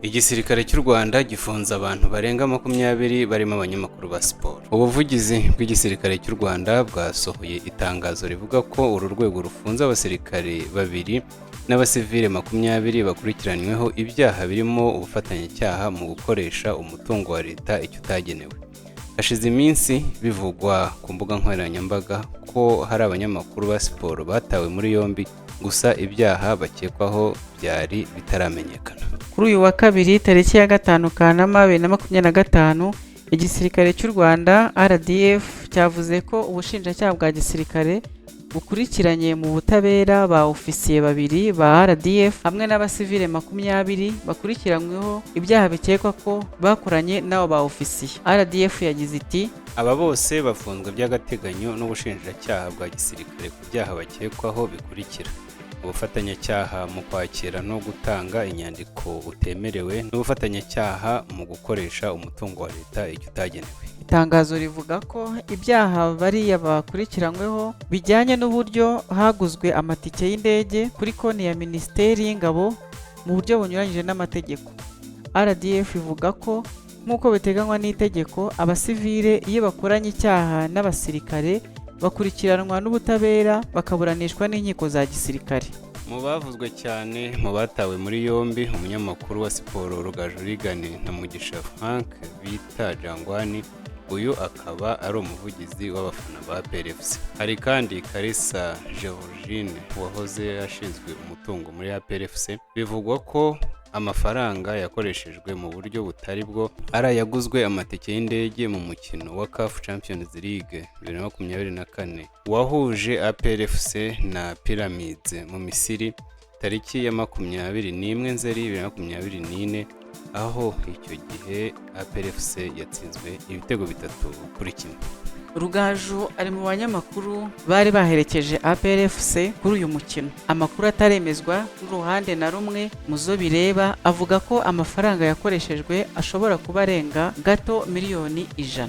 Igisirikare cy'u Rwanda gifunze abantu barenga 20 barimo abanyamakuru ba siporo. Ubuvugizi bw'igisirikare cy'u Rwanda bwasohoye itangazo rivuga ko uru rwego rufunze abasirikare 2 n'abasivile 20 bakurikiranyweho ibyaha birimo ubufatanyacyaha mu gukoresha umutungo wa leta icyo utagenewe. Hashize iminsi bivugwa ku mbuga nkoranyambaga ko hari abanyamakuru ba siporo batawe muri yombi, gusa ibyaha bakekwaho byari bitaramenyekana. Kuri uyu wa kabiri tariki ya 5 Kanama 2025, igisirikare cy'u Rwanda RDF cyavuze ko ubushinjacyaha bwa gisirikare bukurikiranye mu butabera ba ofisiye 2 ba RDF hamwe n'abasivile 20 bakurikiranyweho ibyaha bikekwa ko bakoranye n'abo ba ofisiye. RDF yagize iti: Aba bose bafunzwe by'agateganyo n'ubushinjacyaha bwa gisirikare ku byaha bakekwaho bikurikira: ubufatanyacyaha mu kwakira no gutanga inyandiko utemerewe n'ubufatanyacyaha mu gukoresha umutungo wa leta icyo utagenewe. Itangazo rivuga ko ibyaha bariya bakurikiranyweho bijyanye n'uburyo haguzwe amatike y'indege kuri konti ya Minisiteri y'Ingabo mu buryo bunyuranyije n'amategeko. RDF ivuga ko nk'uko biteganywa n'itegeko, abasivile iyo bakoranye icyaha n'abasirikare bakurikiranwa n'ubutabera bakaburanishwa n'inkiko za gisirikare. Mu bavuzwe cyane mu batawe muri yombi, umunyamakuru wa siporo Rugaju Rigani na Mugisha Frank bita Jangwani, uyu akaba ari umuvugizi w'abafana ba APRFC. Hari kandi Kalisa Georgine wahoze ashinzwe umutungo muri APRFC. Bivugwa ko amafaranga yakoreshejwe mu buryo butari bwo arayaguzwe amatike y'indege mu mukino wa CAF Champions League 2024 wahuje APRFC na Pyramids mu Misiri tariki ya 21 Nzeri 2024, aho icyo gihe APRFC yatsinzwe ibitego 3 kuri kimwe. Rugaju ari mu banyamakuru bari baherekeje APRFC kuri uyu mukino. Amakuru ataremezwa n'uruhande na rumwe mu zo bireba avuga ko amafaranga yakoreshejwe ashobora kuba arenga gato miliyoni 100.